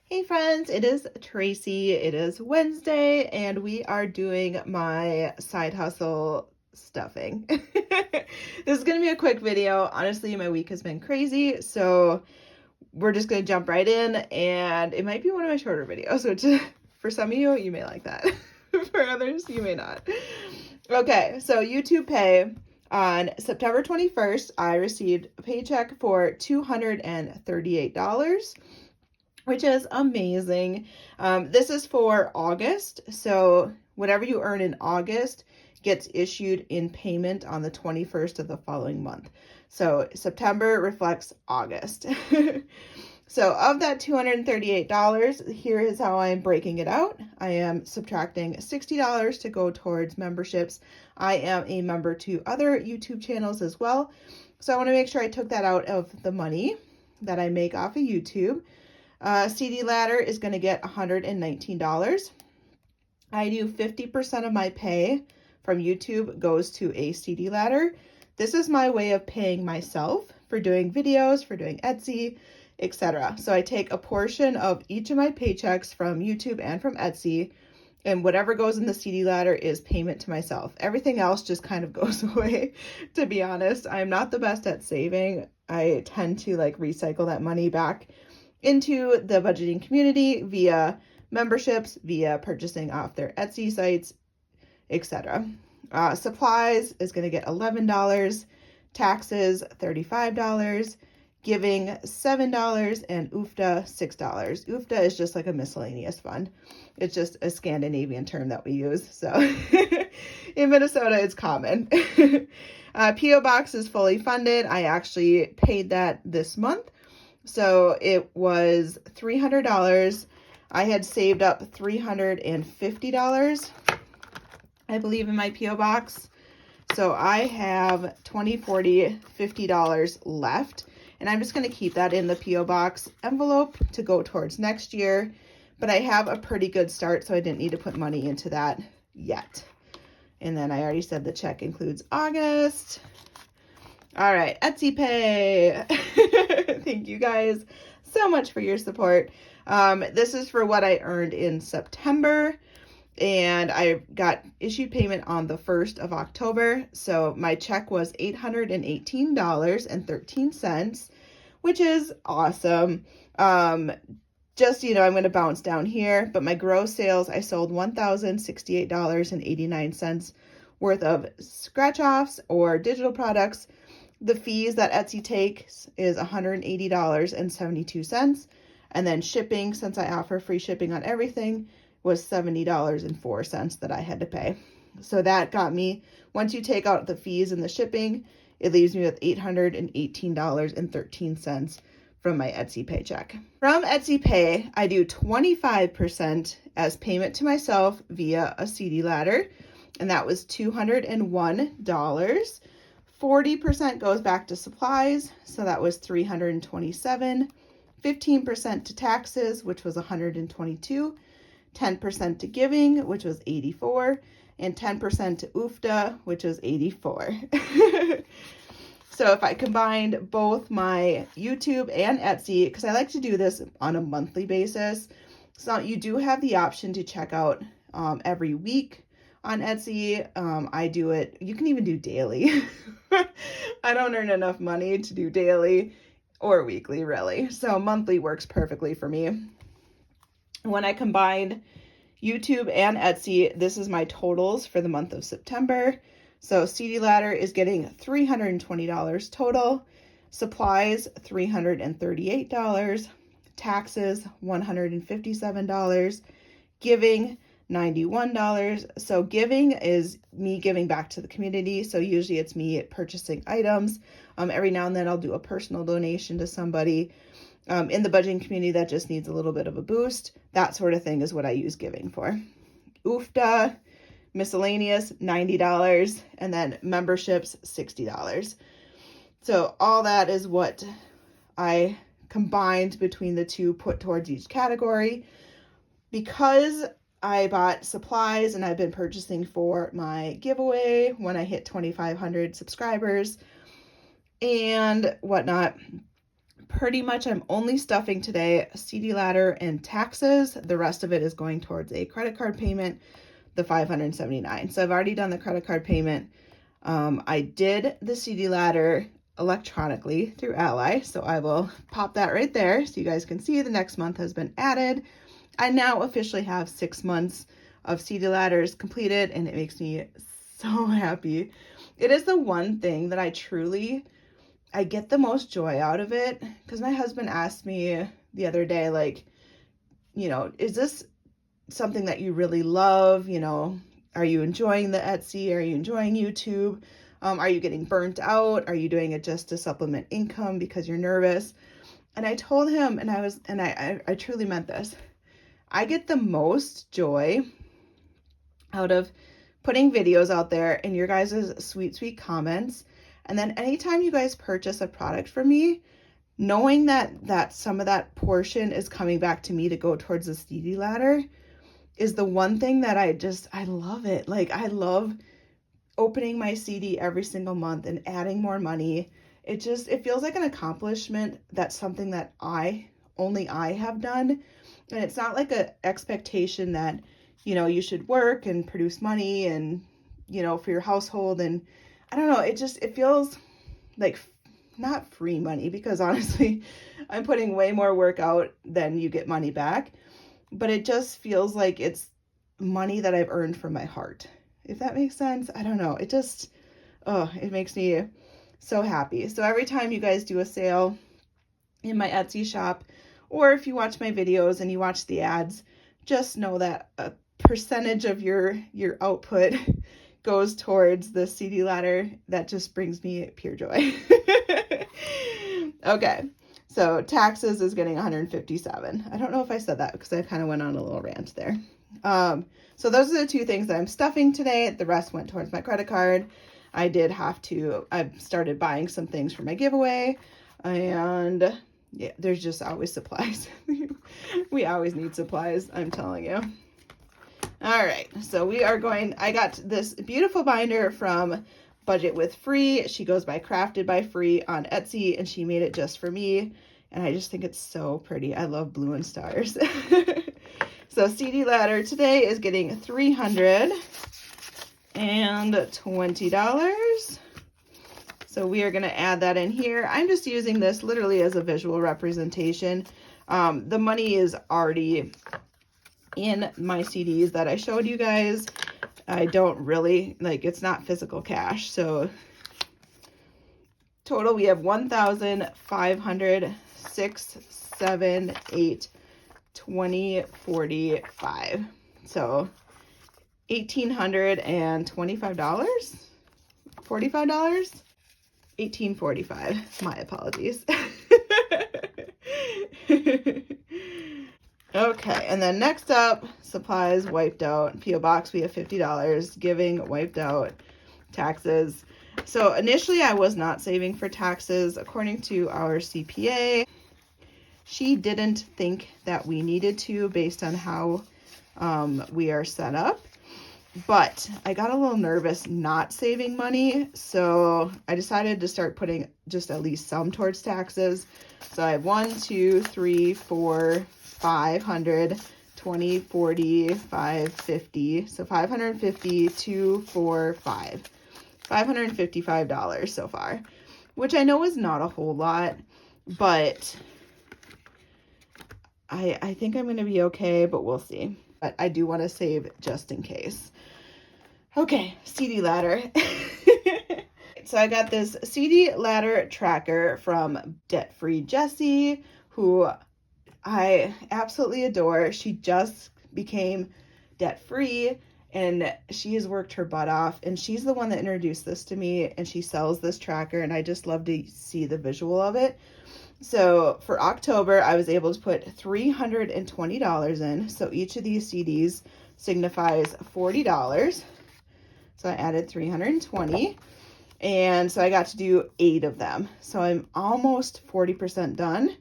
Hey friends, it is Tracy. It is Wednesday and we are doing my side hustle stuffing. This is going to be a quick video. Honestly, my week has been crazy, so we're just going to jump right in, and it might be one of my shorter videos, which for some of you may like that. For others, you may not. Okay, so YouTube Pay. On September 21st, I received a paycheck for $238. Which is amazing. This is for August, so whatever you earn in August gets issued in payment on the 21st of the following month. So September reflects August. So of that $238, here is how I'm breaking it out. I am subtracting $60 to go towards memberships. I am a member to other YouTube channels as well, so I want to make sure I took that out of the money that I make off of YouTube. CD ladder is going to get $119. I do 50% of my pay from YouTube goes to a CD ladder. This is my way of paying myself for doing videos, for doing Etsy, etc. So I take a portion of each of my paychecks from YouTube and from Etsy, and whatever goes in the CD ladder is payment to myself. Everything else just kind of goes away, to be honest. I'm not the best at saving. I tend to recycle that money back into the budgeting community via memberships, via purchasing off their Etsy sites, etc. Supplies is going to get $11, taxes $35, giving $7, and UFTA $6. UFTA is just like a miscellaneous fund. It's just a Scandinavian term that we use. So in Minnesota, it's common. PO box is fully funded. I actually paid that this month. So it was $300. I had saved up $350, I believe, in my PO box. So I have $20, $40, $50 left. And I'm just going to keep that in the PO box envelope to go towards next year. But I have a pretty good start, so I didn't need to put money into that yet. And then I already said the check includes August. All right, Etsy Pay. Thank you guys so much for your support. This is for what I earned in September, and I got issued payment on the 1st of October. So my check was $818.13, which is awesome. Just, I'm going to bounce down here, but my gross sales, I sold $1,068.89 worth of scratch-offs or digital products. The fees that Etsy takes is $180.72. And then shipping, since I offer free shipping on everything, was $70.04 that I had to pay. So that got me, once you take out the fees and the shipping, it leaves me with $818.13 from my Etsy paycheck. From Etsy Pay, I do 25% as payment to myself via a CD ladder, and that was $201. 40% goes back to supplies, so that was $327. 15% to taxes, which was $122. 10% to giving, which was $84, and 10% to UFTA, which was $84. So if I combined both my YouTube and Etsy, because I like to do this on a monthly basis, so you do have the option to check out every week on Etsy. I do it, you can even do daily. I don't earn enough money to do daily or weekly, really. So monthly works perfectly for me. When I combined YouTube and Etsy, this is my totals for the month of September. So CD ladder is getting $320 total, supplies $338, taxes $157, giving $91. So giving is me giving back to the community. So usually it's me purchasing items. Every now and then I'll do a personal donation to somebody in the budgeting community that just needs a little bit of a boost. That sort of thing is what I use giving for. UFTA, miscellaneous, $90, and then memberships, $60. So all that is what I combined between the two, put towards each category. Because I bought supplies and I've been purchasing for my giveaway when I hit 2,500 subscribers and whatnot, pretty much I'm only stuffing today CD ladder and taxes. The rest of it is going towards a credit card payment, the $579. So I've already done the credit card payment. I did the CD ladder electronically through Ally, so I will pop that right there so you guys can see the next month has been added. I now officially have 6 months of CD ladders completed, and it makes me so happy. It is the one thing that I get the most joy out of it, because my husband asked me the other day, like, you know, is this something that you really love? You know, are you enjoying the Etsy? Are you enjoying YouTube? Are you getting burnt out? Are you doing it just to supplement income because you're nervous? And I told him, and I truly meant this. I get the most joy out of putting videos out there and your guys' sweet, sweet comments. And then anytime you guys purchase a product from me, knowing that some of that portion is coming back to me to go towards the CD ladder is the one thing that I love it. Like, I love opening my CD every single month and adding more money. It feels like an accomplishment. That's something that only I have done. And it's not like an expectation that, you know, you should work and produce money and, you know, for your household. And I don't know, it feels like not free money, because honestly, I'm putting way more work out than you get money back. But it just feels like it's money that I've earned from my heart. If that makes sense. I don't know. It makes me so happy. So every time you guys do a sale in my Etsy shop, or if you watch my videos and you watch the ads, just know that a percentage of your output goes towards the CD ladder. That just brings me pure joy. Okay. So taxes is getting 157. I don't know if I said that because I kind of went on a little rant there. So those are the two things that I'm stuffing today. The rest went towards my credit card. I started buying some things for my giveaway, and yeah, there's just always supplies. We always need supplies, I'm telling you. All right, so I got this beautiful binder from Budget with Free. She goes by Crafted by Free on Etsy, and she made it just for me. And I just think it's so pretty. I love blue and stars. So CD ladder today is getting $320. So we are going to add that in here. I'm just using this literally as a visual representation. The money is already in my CDs that I showed you guys. I don't really, it's not physical cash. So total, we have 1,506, 7, 8, 20, 45. So $1,825, $45, $1,845. My apologies. Okay, and then next up, supplies wiped out. P.O. Box, we have $50. Giving wiped out. Taxes. So initially I was not saving for taxes. According to our CPA, she didn't think that we needed to based on how we are set up. But I got a little nervous not saving money, so I decided to start putting just at least some towards taxes. So I have 1, 2, 3, 4, 500, 20, 40, 5, 50. So 550, 2, 4, 5. $555 so far, which I know is not a whole lot, but I think I'm going to be okay, but we'll see. But I do want to save just in case. Okay, CD ladder. So I got this CD ladder tracker from Debt-Free Jessie, who I absolutely adore. She just became debt-free, and she has worked her butt off, and she's the one that introduced this to me, and she sells this tracker, and I just love to see the visual of it. So for October, I was able to put $320 in. So each of these CDs signifies $40. So I added 320. And so I got to do 8 of them. So I'm almost 40% done.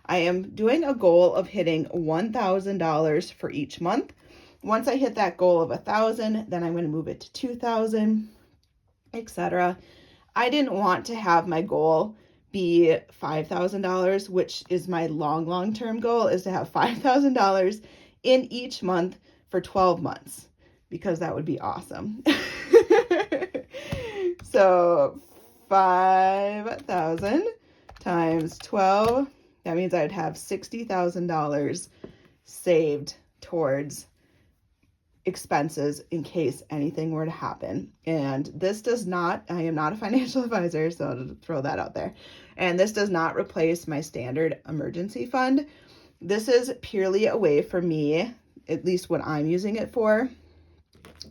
I am doing a goal of hitting $1,000 for each month. Once I hit that goal of 1,000, then I'm going to move it to 2,000, etc. I didn't want to have my goal be $5,000, which is my long-term goal, is to have $5,000 in each month for 12 months, because that would be awesome. So 5,000 times 12, that means I'd have $60,000 saved towards expenses in case anything were to happen. And this does not, I am not a financial advisor, so I'll throw that out there. And this does not replace my standard emergency fund. This is purely a way for me, at least what I'm using it for,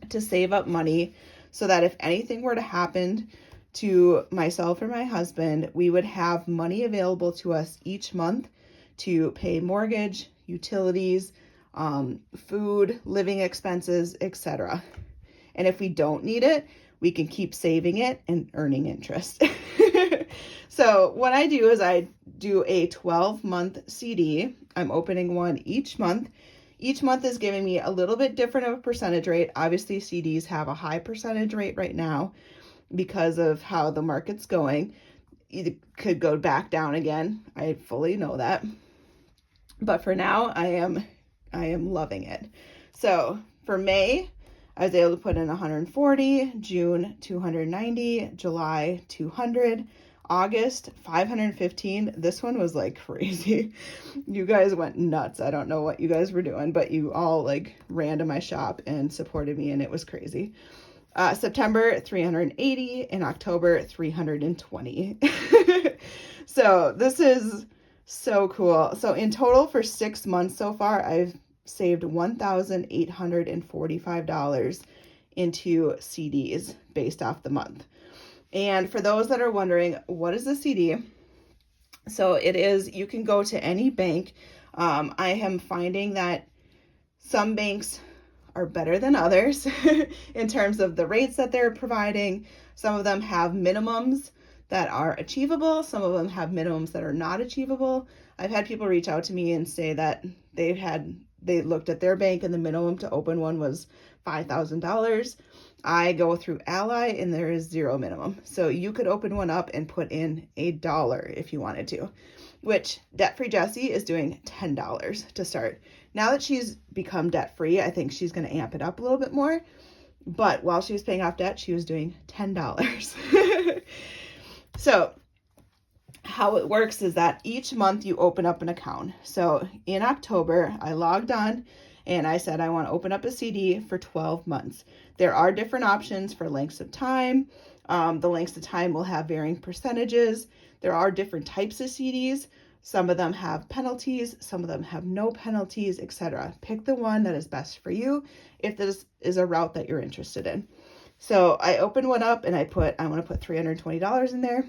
to save up money so that if anything were to happen to myself or my husband, we would have money available to us each month to pay mortgage, utilities, food, living expenses, etc. And if we don't need it, we can keep saving it and earning interest. So what I do is I do a 12-month CD. I'm opening one each month. Each month is giving me a little bit different of a percentage rate. Obviously, CDs have a high percentage rate right now because of how the market's going. It could go back down again. I fully know that. But for now, I am loving it. So for May, I was able to put in 140, June 290, July 200, August 515. This one was like crazy. You guys went nuts. I don't know what you guys were doing, but you all like ran to my shop and supported me, and it was crazy. September 380 and October 320. So this is so cool. So in total for 6 months so far, I've saved $1,845 into CDs based off the month. And for those that are wondering, what is a CD? So it is, you can go to any bank. I am finding that some banks are better than others in terms of the rates that they're providing. Some of them have minimums that are achievable. Some of them have minimums that are not achievable. I've had people reach out to me and say that they looked at their bank and the minimum to open one was $5,000. I go through Ally and there is zero minimum. So you could open one up and put in $1 if you wanted to, which Debt-Free Jessie is doing $10 to start. Now that she's become debt-free, I think she's going to amp it up a little bit more. But while she was paying off debt, she was doing $10. So how it works is that each month you open up an account. So in October, I logged on and I said I want to open up a CD for 12 months. There are different options for lengths of time. The lengths of time will have varying percentages. There are different types of CDs. Some of them have penalties, some of them have no penalties, etc. Pick the one that is best for you if this is a route that you're interested in. So I opened one up and I want to put $320 in there.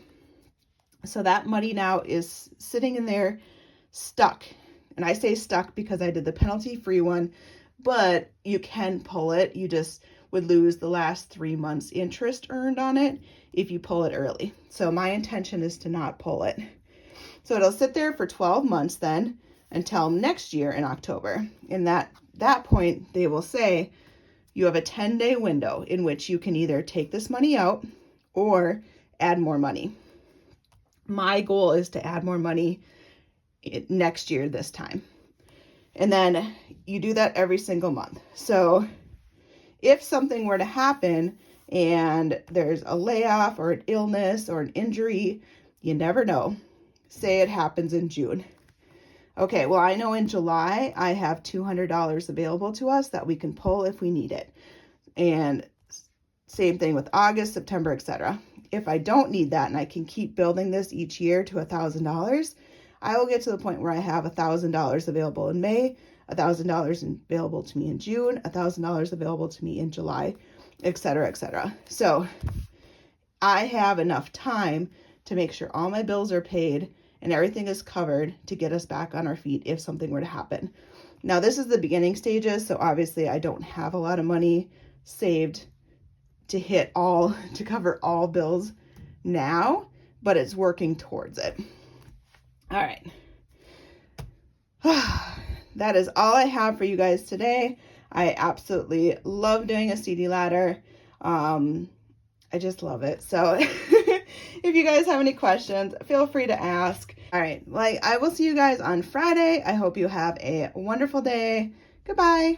So that money now is sitting in there stuck. And I say stuck because I did the penalty-free one, but you can pull it. You just would lose the last 3 months interest earned on it if you pull it early. So my intention is to not pull it. So it'll sit there for 12 months then until next year in October. In that point, they will say you have a 10-day window in which you can either take this money out or add more money. My goal is to add more money next year this time. And then you do that every single month. So if something were to happen and there's a layoff or an illness or an injury, you never know. Say it happens in June. Okay, well, I know in July I have $200 available to us that we can pull if we need it. And same thing with August, September, etc. If I don't need that and I can keep building this each year to $1,000, I will get to the point where I have $1,000 available in May, $1,000 available to me in June, $1,000 available to me in July, etc., etc. So I have enough time to make sure all my bills are paid and everything is covered to get us back on our feet if something were to happen. Now, this is the beginning stages, so obviously I don't have a lot of money saved to cover all bills now, but it's working towards it. All right. That is all I have for you guys today. I absolutely love doing a CD ladder. I just love it. So If you guys have any questions, feel free to ask. All right, I will see you guys on Friday. I hope you have a wonderful day. Goodbye.